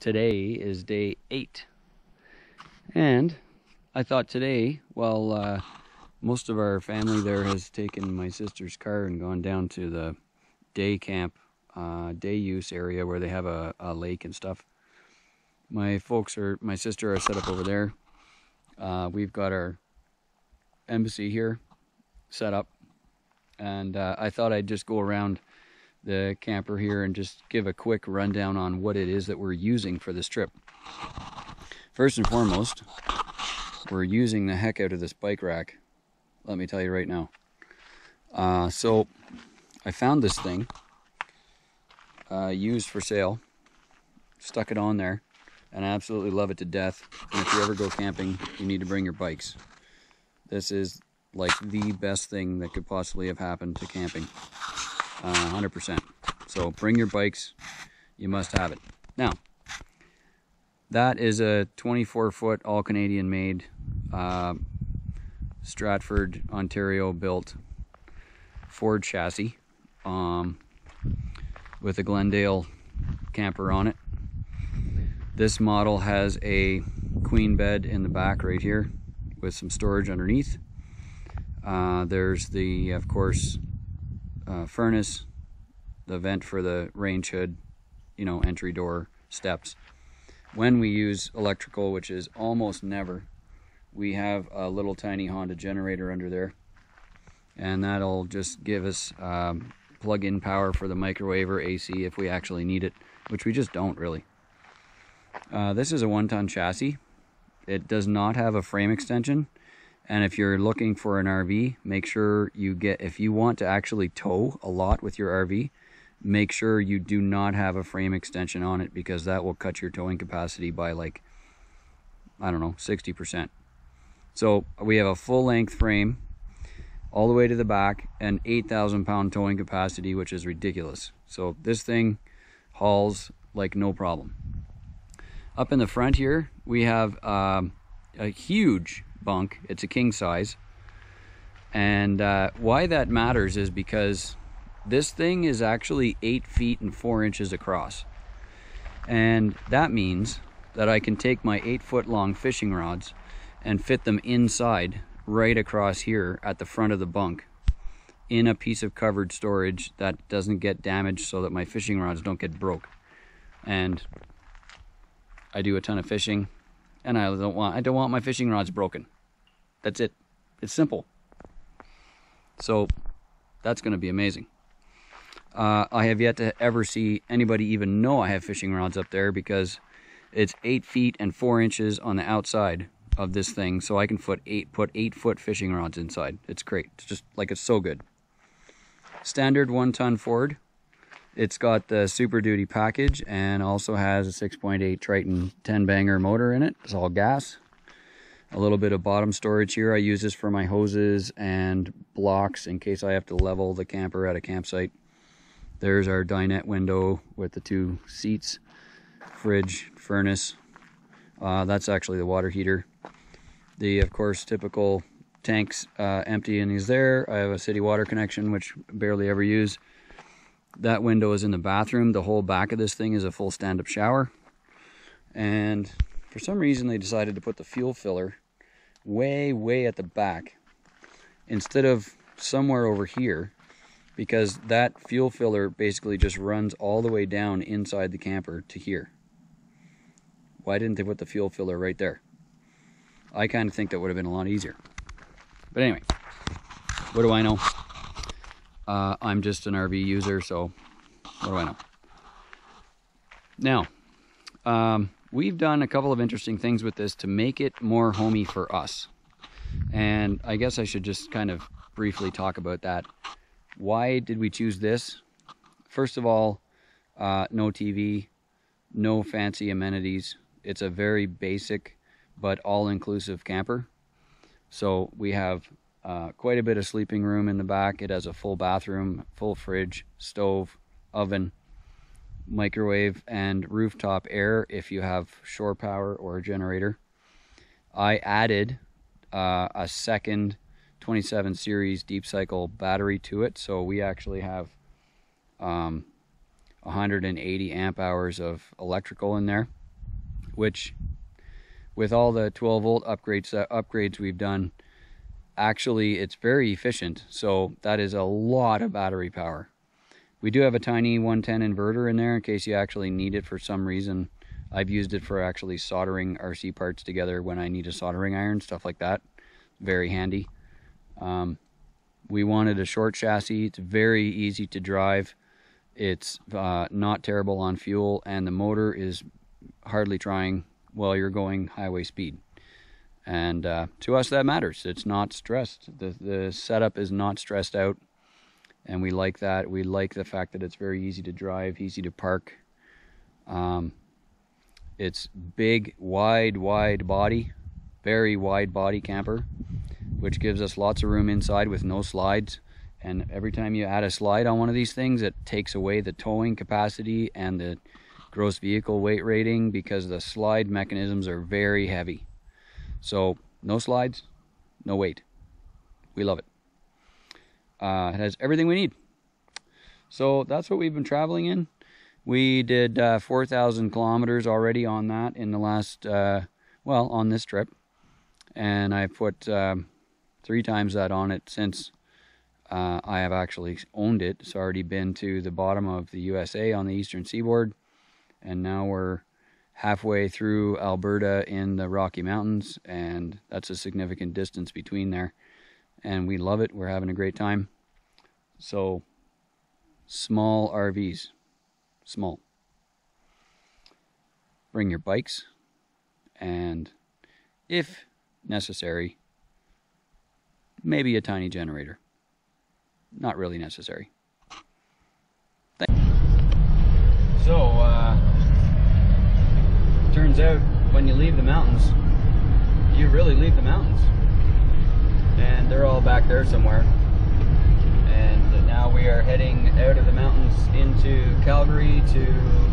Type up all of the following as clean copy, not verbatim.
Today is day 8, and I thought today, well, most of our family there has taken my sister's car and gone down to the day camp, day use area where they have a lake and stuff. My sister are set up over there. We've got our embassy here set up, and I thought I'd just go around the camper here and just give a quick rundown on what it is that we're using for this trip. First and foremost, we're using the heck out of this bike rack, let me tell you right now. So I found this thing used for sale, stuck it on there, and I absolutely love it to death. And if you ever go camping, you need to bring your bikes. This is like the best thing that could possibly have happened to camping. 100%. So bring your bikes, you must have it. Now, that is a 24-foot all Canadian made, Stratford, Ontario built Ford chassis with a Glendale camper on it. This model has a queen bed in the back right here with some storage underneath. There's the, of course, furnace, the vent for the range hood, entry door, steps. When we use electrical, which is almost never, we have a little tiny Honda generator under there, and that'll just give us plug-in power for the microwave or AC if we actually need it, which we just don't really. This is a 1-ton chassis. It does not have a frame extension. And if you're looking for an RV, make sure you get, if you want to actually tow a lot with your RV, make sure you do not have a frame extension on it, because that will cut your towing capacity by like, I don't know, 60%. So we have a full length frame all the way to the back and 8,000 pound towing capacity, which is ridiculous. So this thing hauls like no problem. Up in the front here, we have a huge bunk. It's a king size, and why that matters is because this thing is actually 8 feet and 4 inches across, and that means that I can take my 8-foot long fishing rods and fit them inside right across here at the front of the bunk in a piece of covered storage that doesn't get damaged, so that my fishing rods don't get broke. And I do a ton of fishing, and I don't want my fishing rods broken. That's it. It's simple. So that's going to be amazing. I have yet to ever see anybody even know I have fishing rods up there, because it's 8 feet and 4 inches on the outside of this thing, so I can put 8-foot fishing rods inside. It's great. It's just like, it's so good. Standard 1-ton Ford. It's got the Super Duty package and also has a 6.8 Triton 10-banger motor in it. It's all gas. A little bit of bottom storage here. I use this for my hoses and blocks in case I have to level the camper at a campsite. There's our dinette window with the 2 seats, fridge, furnace. That's actually the water heater. The, of course, typical tanks emptying is there. I have a city water connection, which I barely ever use. That window is in the bathroom. The whole back of this thing is a full stand-up shower. And for some reason, they decided to put the fuel filler way at the back instead of somewhere over here, because that fuel filler basically just runs all the way down inside the camper to here. Why didn't they put the fuel filler right there? I kind of think that would have been a lot easier. But anyway, what do I know? I'm just an RV user, so what do I know? Now, we've done a couple of interesting things with this to make it more homey for us. And I guess I should just kind of briefly talk about that. Why did we choose this? First of all, no TV, no fancy amenities. It's a very basic but all-inclusive camper. So we have quite a bit of sleeping room in the back. It has a full bathroom, full fridge, stove, oven, microwave, and rooftop air if you have shore power or a generator. I added a second 27 series deep cycle battery to it, so we actually have 180 amp hours of electrical in there. which with all the 12-volt upgrades we've done, actually it's very efficient. So that is a lot of battery power. We do have a tiny 110 inverter in there in case you actually need it for some reason. I've used it for actually soldering RC parts together when I need a soldering iron, stuff like that. Very handy. We wanted a short chassis. It's very easy to drive. It's not terrible on fuel, and the motor is hardly trying while you're going highway speed. And to us that matters. It's not stressed. The setup is not stressed out, and we like that. We like the fact that it's very easy to drive, easy to park. It's big, wide body, very wide body camper, which gives us lots of room inside with no slides. And every time you add a slide on one of these things, it takes away the towing capacity and the gross vehicle weight rating, because the slide mechanisms are very heavy. So no slides, no weight. We love it. It has everything we need. So that's what we've been traveling in. We did 4,000 kilometers already on that in the last, well, on this trip. And I put 3 times that on it since I have actually owned it. It's already been to the bottom of the USA on the eastern seaboard. And now we're halfway through Alberta in the Rocky Mountains. And that's a significant distance between there. And we love it. We're having a great time. So, small RVs. Small. Bring your bikes, and if necessary, maybe a tiny generator. Not really necessary. So, turns out when you leave the mountains, you really leave the mountains. And they're all back there somewhere. And now we are heading out of the mountains into Calgary to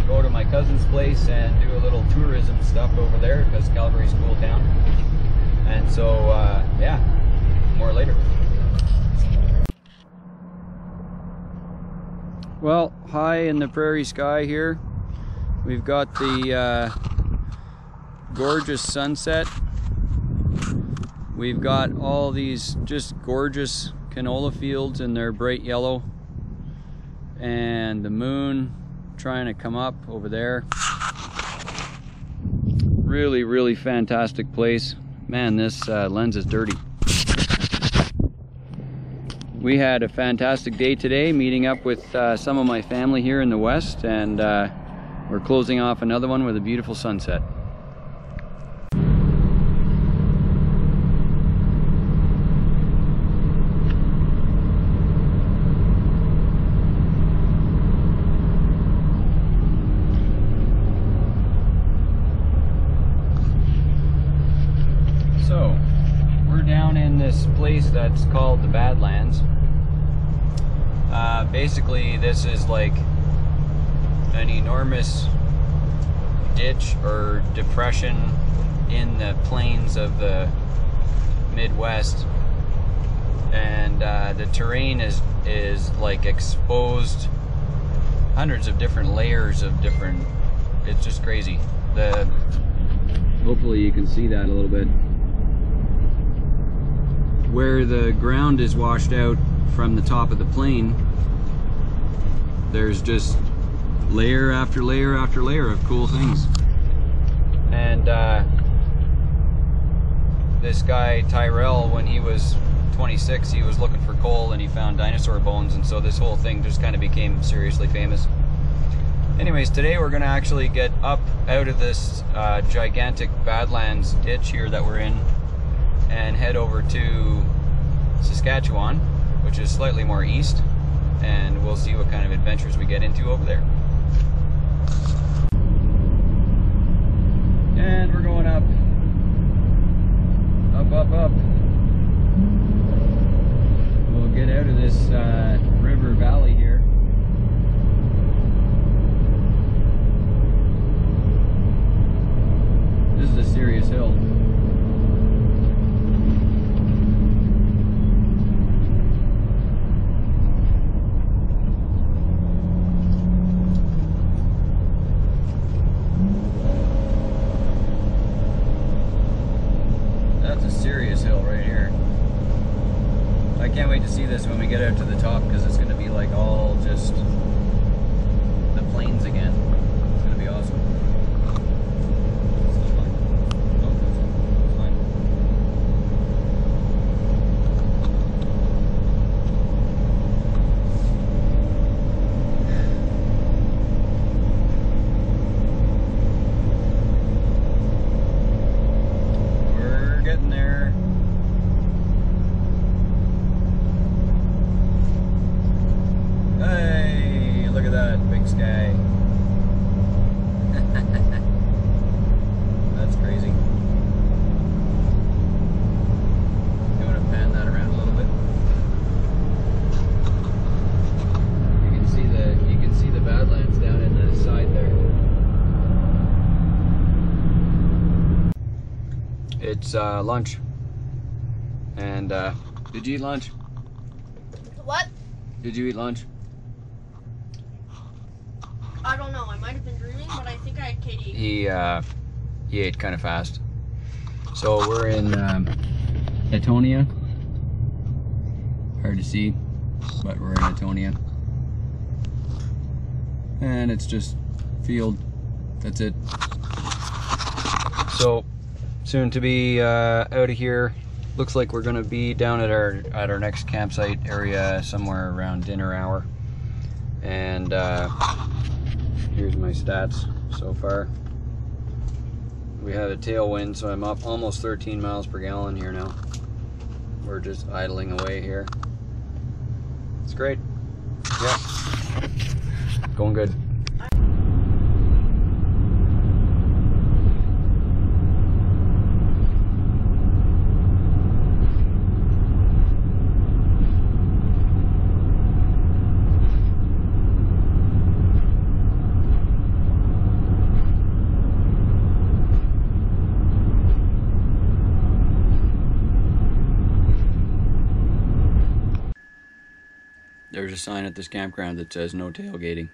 go to my cousin's place and do a little tourism stuff over there, because Calgary's a cool town. And so, yeah, more later. Well, high in the prairie sky here, we've got the gorgeous sunset. We've got all these just gorgeous canola fields in their bright yellow, and the moon trying to come up over there. Really fantastic place. Man, this lens is dirty. We had a fantastic day today, meeting up with some of my family here in the west, and we're closing off another one with a beautiful sunset. So, we're down in this place that's called the Badlands. Basically, this is like an enormous ditch or depression in the plains of the Midwest, and the terrain is like exposed, hundreds of different layers of different. It's just crazy. Hopefully you can see that a little bit. Where the ground is washed out from the top of the plain, there's just layer after layer after layer of cool things. And this guy Tyrell, when he was 26, he was looking for coal and he found dinosaur bones, and so this whole thing just kind of became seriously famous. Anyways, today we're gonna actually get up out of this gigantic Badlands ditch here that we're in and head over to Saskatchewan, which is slightly more east, and we'll see what kind of adventures we get into over there. And we're going up. Up. We'll get out of this river valley here. This is a serious hill. I can't wait to see this when we get out to the top, because it's going to be like all just the plains again. It's going to be awesome. Hey, look at that big sky. That's crazy. You want to pan that around a little bit? You can see the Badlands down in the side there. It's lunch. And did you eat lunch? What? Did you eat lunch? I don't know. I might have been dreaming, but I think I had KD. He ate kind of fast. So we're in Etonia. Hard to see, but we're in Etonia. And it's just field. That's it. So soon to be out of here. Looks like we're gonna be down at our next campsite area somewhere around dinner hour. And here's my stats so far. We had a tailwind, so I'm up almost 13 miles per gallon here now. We're just idling away here. It's great. Yeah. Going good. There's a sign at this campground that says no tailgating.